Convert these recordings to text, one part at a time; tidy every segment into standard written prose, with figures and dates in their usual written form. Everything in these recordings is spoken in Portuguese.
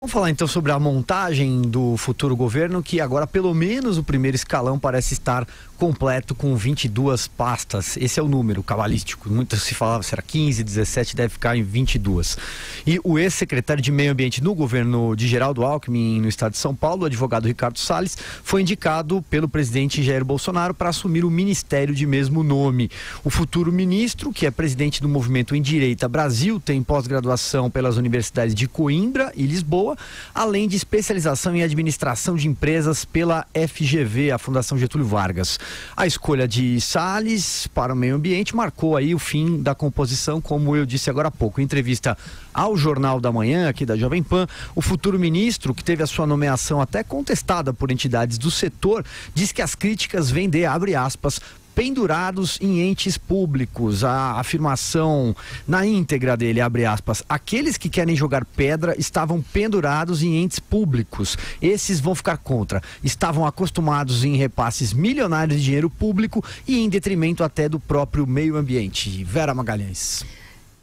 Vamos falar então sobre a montagem do futuro governo, que agora pelo menos o primeiro escalão parece estar completo com 22 pastas. Esse é o número cabalístico. Muito se falava, será 15, 17, deve ficar em 22. E o ex-secretário de Meio Ambiente no governo de Geraldo Alckmin, no estado de São Paulo, o advogado Ricardo Salles, foi indicado pelo presidente Jair Bolsonaro para assumir o ministério de mesmo nome. O futuro ministro, que é presidente do Movimento em Direita Brasil, tem pós-graduação pelas universidades de Coimbra e Lisboa, além de especialização em administração de empresas pela FGV, a Fundação Getúlio Vargas. A escolha de Salles para o meio ambiente marcou aí o fim da composição, como eu disse agora há pouco. Em entrevista ao Jornal da Manhã, aqui da Jovem Pan, o futuro ministro, que teve a sua nomeação até contestada por entidades do setor, diz que as críticas vêm de, abre aspas, pendurados em entes públicos. A afirmação na íntegra dele, abre aspas, aqueles que querem jogar pedra estavam pendurados em entes públicos. Esses vão ficar contra. Estavam acostumados em repasses milionários de dinheiro público e em detrimento até do próprio meio ambiente. Vera Magalhães.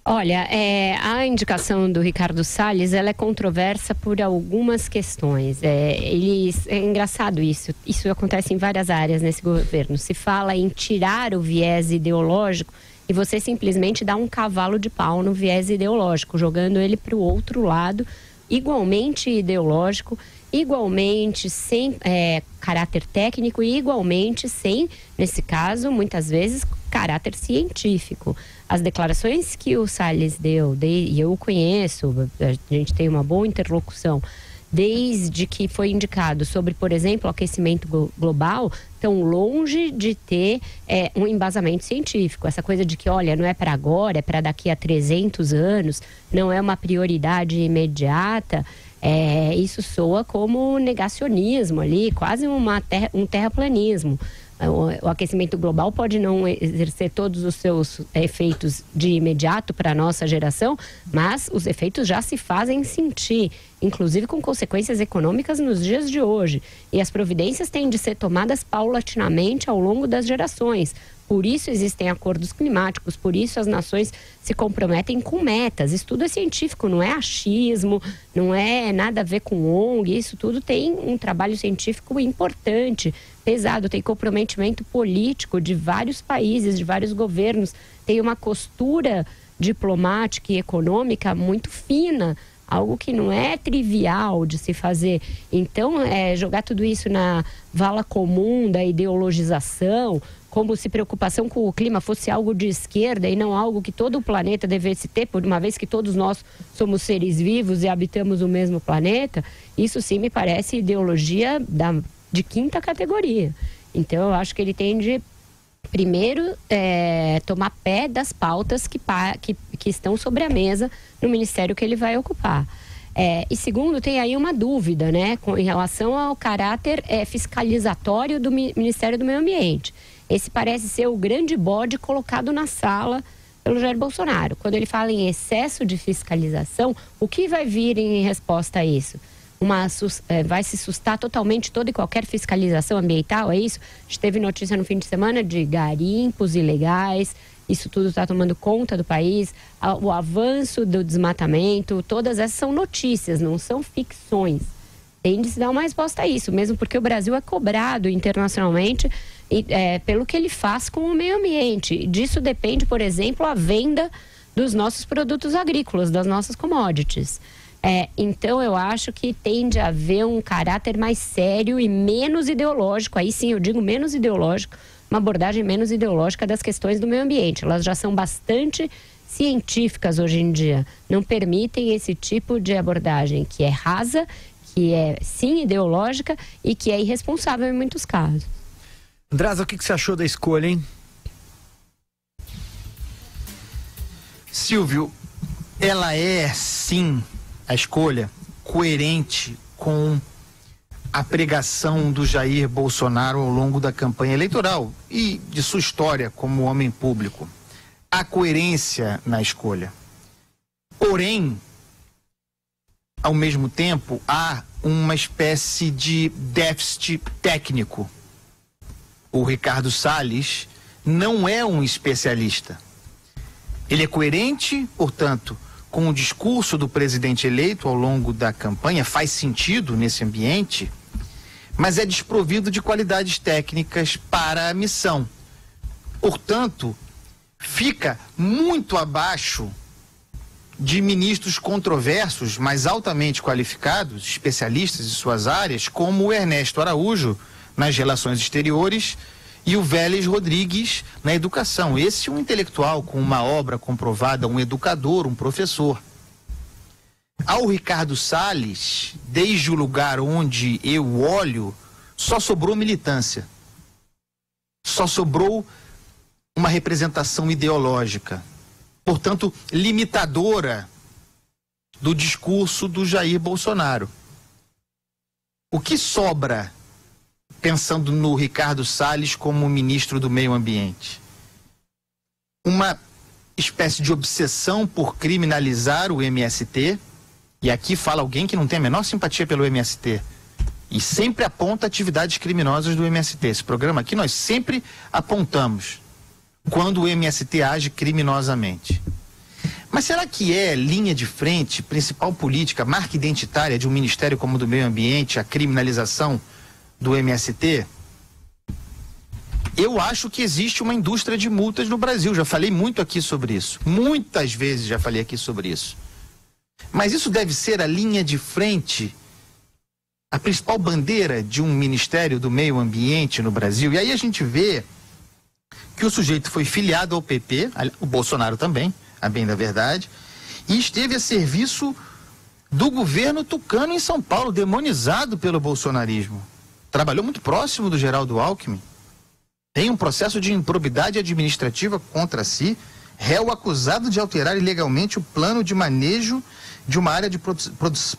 Olha, a indicação do Ricardo Salles, ela é controversa por algumas questões. É engraçado isso acontece em várias áreas nesse governo. Se fala em tirar o viés ideológico e você simplesmente dá um cavalo de pau no viés ideológico, jogando ele para o outro lado, igualmente ideológico, igualmente sem caráter técnico e igualmente sem, nesse caso, muitas vezes, caráter científico. As declarações que o Salles deu, e eu o conheço, a gente tem uma boa interlocução, desde que foi indicado sobre, por exemplo, o aquecimento global, tão longe de ter um embasamento científico. Essa coisa de que, olha, não é para agora, é para daqui a 300 anos, não é uma prioridade imediata, isso soa como negacionismo ali, quase um terraplanismo. O aquecimento global pode não exercer todos os seus efeitos de imediato para a nossa geração, mas os efeitos já se fazem sentir, inclusive com consequências econômicas nos dias de hoje. E as providências têm de ser tomadas paulatinamente ao longo das gerações. Por isso existem acordos climáticos, por isso as nações se comprometem com metas. Isso tudo é científico, não é achismo, não é nada a ver com ONG, isso tudo tem um trabalho científico importante, pesado, tem comprometimento político de vários países, de vários governos, tem uma costura diplomática e econômica muito fina, algo que não é trivial de se fazer. Então, jogar tudo isso na vala comum da ideologização, como se preocupação com o clima fosse algo de esquerda e não algo que todo o planeta devesse ter, por uma vez que todos nós somos seres vivos e habitamos o mesmo planeta, isso sim me parece ideologia de quinta categoria. Então, eu acho que ele tem de, primeiro, tomar pé das pautas que estão sobre a mesa no ministério que ele vai ocupar. E segundo, tem aí uma dúvida, né, em relação ao caráter fiscalizatório do Ministério do Meio Ambiente. Esse parece ser o grande bode colocado na sala pelo Jair Bolsonaro. Quando ele fala em excesso de fiscalização, o que vai vir em resposta a isso? Vai se sustar totalmente toda e qualquer fiscalização ambiental, é isso? A gente teve notícia no fim de semana de garimpos ilegais, isso tudo está tomando conta do país, o avanço do desmatamento, todas essas são notícias, não são ficções. Tem de se dar uma resposta a isso, mesmo porque o Brasil é cobrado internacionalmente pelo que ele faz com o meio ambiente. Disso depende, por exemplo, a venda dos nossos produtos agrícolas, das nossas commodities. Então eu acho que tende a haver um caráter mais sério e menos ideológico, aí sim eu digo menos ideológico, uma abordagem menos ideológica das questões do meio ambiente. Elas já são bastante científicas hoje em dia, não permitem esse tipo de abordagem que é rasa, que é sim ideológica e que é irresponsável em muitos casos. Andresa, o que você achou da escolha, hein? Silvio, ela é sim a escolha coerente com a pregação do Jair Bolsonaro ao longo da campanha eleitoral e de sua história como homem público. Há coerência na escolha. Porém, ao mesmo tempo, há uma espécie de déficit técnico. O Ricardo Salles não é um especialista. Ele é coerente, portanto, com o discurso do presidente eleito ao longo da campanha, faz sentido nesse ambiente, mas é desprovido de qualidades técnicas para a missão. Portanto, fica muito abaixo de ministros controversos, mas altamente qualificados, especialistas em suas áreas, como o Ernesto Araújo nas relações exteriores e o Vélez Rodrigues na educação. Esse é um intelectual com uma obra comprovada, um educador, um professor. Ao Ricardo Salles, desde o lugar onde eu olho, só sobrou militância. Só sobrou uma representação ideológica, portanto, limitadora do discurso do Jair Bolsonaro. O que sobra, pensando no Ricardo Salles como ministro do Meio Ambiente? Uma espécie de obsessão por criminalizar o MST, e aqui fala alguém que não tem a menor simpatia pelo MST, e sempre aponta atividades criminosas do MST. Esse programa aqui nós sempre apontamos quando o MST age criminosamente. Mas será que é linha de frente, principal política, marca identitária de um ministério como o do Meio Ambiente, a criminalização do MST? Eu acho que existe uma indústria de multas no Brasil. Já falei muito aqui sobre isso. Muitas vezes já falei aqui sobre isso. Mas isso deve ser a linha de frente, a principal bandeira de um ministério do Meio Ambiente no Brasil. E aí a gente vê que o sujeito foi filiado ao PP, o Bolsonaro também, a bem da verdade, e esteve a serviço do governo tucano em São Paulo, demonizado pelo bolsonarismo. Trabalhou muito próximo do Geraldo Alckmin. Tem um processo de improbidade administrativa contra si, réu acusado de alterar ilegalmente o plano de manejo de uma área de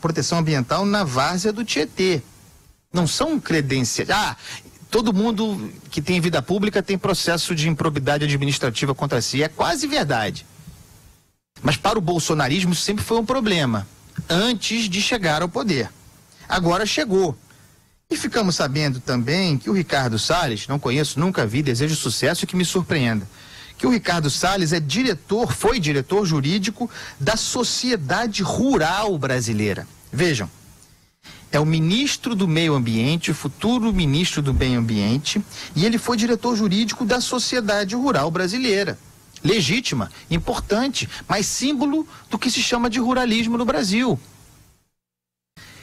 proteção ambiental na várzea do Tietê. Não são credenciais. Todo mundo que tem vida pública tem processo de improbidade administrativa contra si. É quase verdade. Mas para o bolsonarismo sempre foi um problema, antes de chegar ao poder. Agora chegou. E ficamos sabendo também que o Ricardo Salles, não conheço, nunca vi, desejo sucesso e que me surpreenda, que o Ricardo Salles foi diretor jurídico da Sociedade Rural Brasileira. Vejam, é o ministro do Meio Ambiente, o futuro ministro do Meio Ambiente, e ele foi diretor jurídico da Sociedade Rural Brasileira. Legítima, importante, mas símbolo do que se chama de ruralismo no Brasil.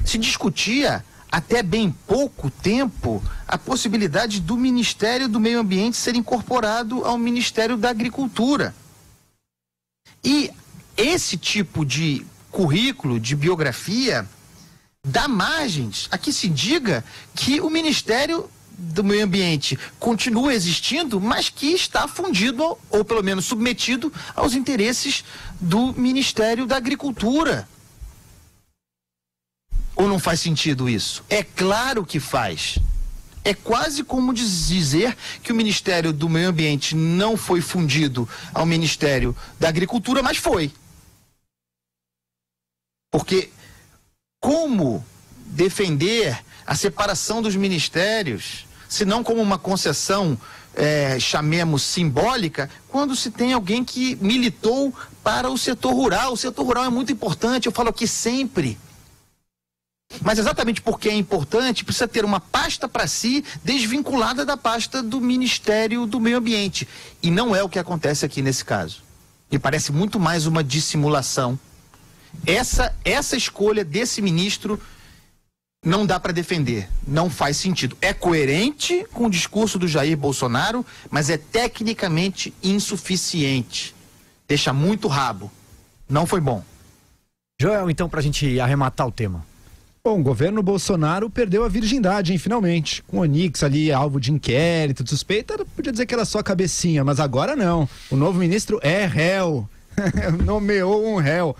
Se discutia até bem pouco tempo a possibilidade do Ministério do Meio Ambiente ser incorporado ao Ministério da Agricultura. E esse tipo de currículo, de biografia, dá margens a que se diga que o Ministério do Meio Ambiente continua existindo, mas que está fundido, ou pelo menos submetido, aos interesses do Ministério da Agricultura. Ou não faz sentido isso? É claro que faz. É quase como dizer que o Ministério do Meio Ambiente não foi fundido ao Ministério da Agricultura, mas foi. Porque como defender a separação dos ministérios, se não como uma concessão, chamemos simbólica, quando se tem alguém que militou para o setor rural? O setor rural é muito importante, eu falo aqui sempre. Mas exatamente porque é importante, precisa ter uma pasta para si desvinculada da pasta do Ministério do Meio Ambiente. E não é o que acontece aqui nesse caso. Me parece muito mais uma dissimulação. Essa escolha desse ministro não dá para defender, não faz sentido. É coerente com o discurso do Jair Bolsonaro, mas é tecnicamente insuficiente. Deixa muito rabo. Não foi bom. Joel, então, para a gente arrematar o tema. Bom, o governo Bolsonaro perdeu a virgindade, hein, finalmente. Com o Onix ali, alvo de inquérito, de suspeita, podia dizer que era só a cabecinha, mas agora não. O novo ministro é réu. Nomeou um réu.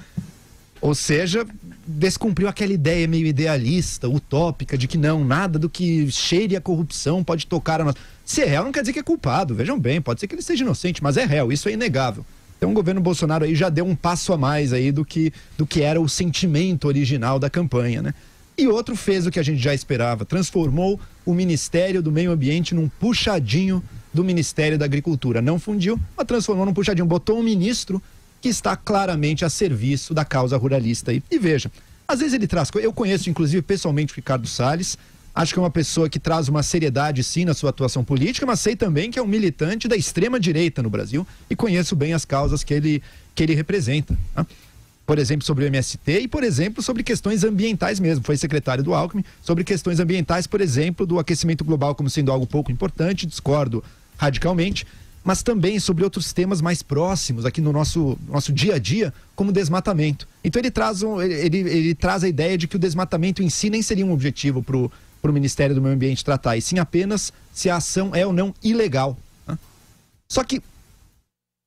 Ou seja, descumpriu aquela ideia meio idealista, utópica, de que não, nada do que cheire a corrupção pode tocar a nossa... Se é réu não quer dizer que é culpado, vejam bem, pode ser que ele seja inocente, mas é réu, isso é inegável. Então o governo Bolsonaro aí já deu um passo a mais aí do que era o sentimento original da campanha, né? E outro fez o que a gente já esperava, transformou o Ministério do Meio Ambiente num puxadinho do Ministério da Agricultura. Não fundiu, mas transformou num puxadinho, botou um ministro que está claramente a serviço da causa ruralista. E veja, às vezes ele traz... Eu conheço, inclusive, pessoalmente o Ricardo Salles. Acho que é uma pessoa que traz uma seriedade, sim, na sua atuação política, mas sei também que é um militante da extrema-direita no Brasil e conheço bem as causas que ele representa. Tá? Por exemplo, sobre o MST e, por exemplo, sobre questões ambientais mesmo. Foi secretário do Alckmin. Sobre questões ambientais, por exemplo, do aquecimento global como sendo algo pouco importante, discordo radicalmente, mas também sobre outros temas mais próximos aqui no nosso dia a dia, como desmatamento. Então ele traz a ideia de que o desmatamento em si nem seria um objetivo para o Ministério do Meio Ambiente tratar, e sim apenas se a ação é ou não ilegal. Né? Só que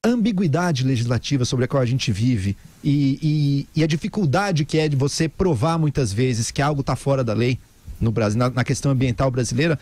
a ambiguidade legislativa sobre a qual a gente vive e a dificuldade que é de você provar muitas vezes que algo está fora da lei no Brasil, na questão ambiental brasileira,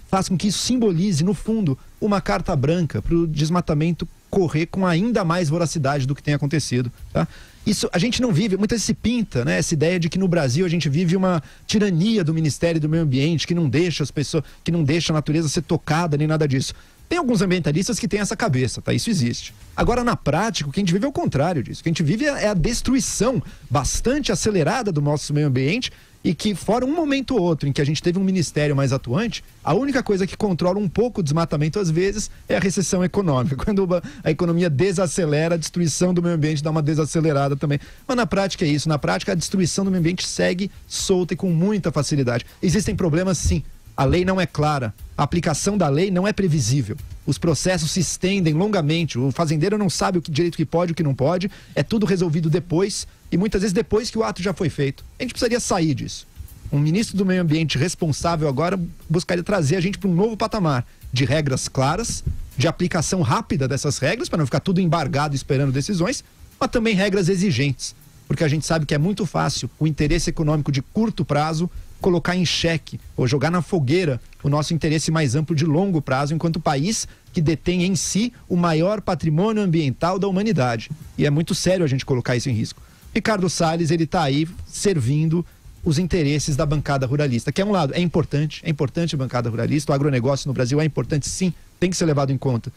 faz com que isso simbolize, no fundo, uma carta branca para o desmatamento correr com ainda mais voracidade do que tem acontecido. Tá? Isso a gente não vive, muitas vezes se pinta, né, essa ideia de que no Brasil a gente vive uma tirania do Ministério do Meio Ambiente, que não deixa as pessoas, que não deixa a natureza ser tocada, nem nada disso. Tem alguns ambientalistas que têm essa cabeça, tá? Isso existe. Agora, na prática, o que a gente vive é o contrário disso. O que a gente vive é a destruição bastante acelerada do nosso meio ambiente, e que, fora um momento ou outro em que a gente teve um ministério mais atuante, a única coisa que controla um pouco o desmatamento, às vezes, é a recessão econômica. Quando a economia desacelera, a destruição do meio ambiente dá uma desacelerada também. Mas na prática é isso. Na prática, a destruição do meio ambiente segue solta e com muita facilidade. Existem problemas, sim. A lei não é clara. A aplicação da lei não é previsível. Os processos se estendem longamente. O fazendeiro não sabe o que direito que pode e o que não pode. É tudo resolvido depois, e muitas vezes depois que o ato já foi feito. A gente precisaria sair disso. Um ministro do Meio Ambiente responsável agora buscaria trazer a gente para um novo patamar de regras claras, de aplicação rápida dessas regras, para não ficar tudo embargado esperando decisões, mas também regras exigentes. Porque a gente sabe que é muito fácil o interesse econômico de curto prazo colocar em xeque ou jogar na fogueira o nosso interesse mais amplo de longo prazo, enquanto país que detém em si o maior patrimônio ambiental da humanidade. E é muito sério a gente colocar isso em risco. Ricardo Salles, ele está aí servindo os interesses da bancada ruralista, que é um lado, é importante a bancada ruralista, o agronegócio no Brasil é importante, sim, tem que ser levado em conta,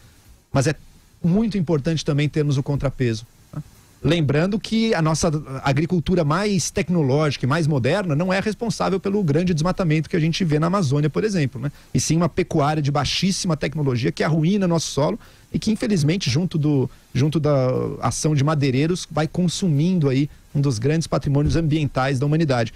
mas é muito importante também termos o contrapeso. Lembrando que a nossa agricultura mais tecnológica e mais moderna não é responsável pelo grande desmatamento que a gente vê na Amazônia, por exemplo, né? E sim uma pecuária de baixíssima tecnologia que arruína nosso solo e que, infelizmente, junto da ação de madeireiros, vai consumindo aí um dos grandes patrimônios ambientais da humanidade.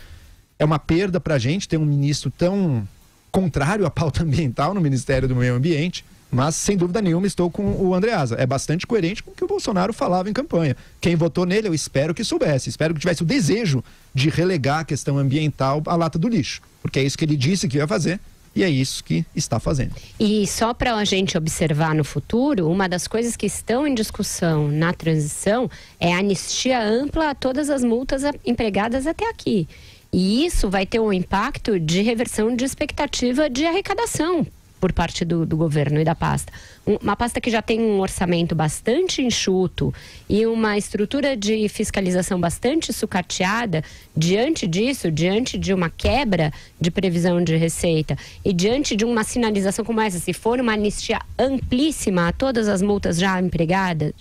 É uma perda para a gente ter um ministro tão contrário à pauta ambiental no Ministério do Meio Ambiente, mas, sem dúvida nenhuma, estou com o Andreasa. É bastante coerente com o que o Bolsonaro falava em campanha. Quem votou nele, eu espero que soubesse. Espero que tivesse o desejo de relegar a questão ambiental à lata do lixo. Porque é isso que ele disse que ia fazer e é isso que está fazendo. E só para a gente observar no futuro, uma das coisas que estão em discussão na transição é a anistia ampla a todas as multas empregadas até aqui. E isso vai ter um impacto de reversão de expectativa de arrecadação por parte do governo e da pasta. Uma pasta que já tem um orçamento bastante enxuto e uma estrutura de fiscalização bastante sucateada. Diante disso, diante de uma quebra de previsão de receita e diante de uma sinalização como essa, se for uma anistia amplíssima a todas as multas já empregadas,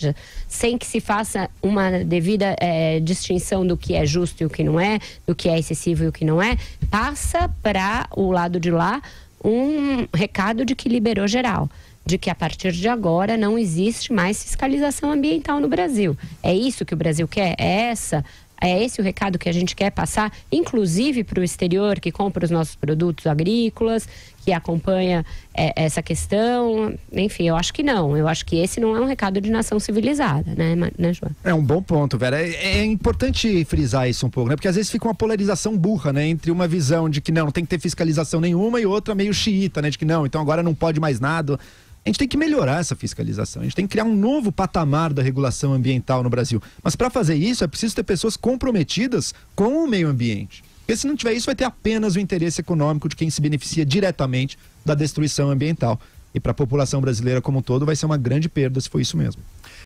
sem que se faça uma devida distinção do que é justo e o que não é, do que é excessivo e o que não é, passa para o lado de lá um recado de que liberou geral, de que a partir de agora não existe mais fiscalização ambiental no Brasil. É isso que o Brasil quer? É esse o recado que a gente quer passar, inclusive para o exterior, que compra os nossos produtos agrícolas, que acompanha essa questão? Enfim, eu acho que não. Eu acho que esse não é um recado de nação civilizada, né, João? É um bom ponto, Vera. É importante frisar isso um pouco, né? Porque às vezes fica uma polarização burra, né? Entre uma visão de que não tem que ter fiscalização nenhuma e outra meio xiita, né? De que não, então agora não pode mais nada. A gente tem que melhorar essa fiscalização, a gente tem que criar um novo patamar da regulação ambiental no Brasil. Mas para fazer isso é preciso ter pessoas comprometidas com o meio ambiente. Porque se não tiver isso, vai ter apenas o interesse econômico de quem se beneficia diretamente da destruição ambiental. E para a população brasileira como um todo vai ser uma grande perda se for isso mesmo.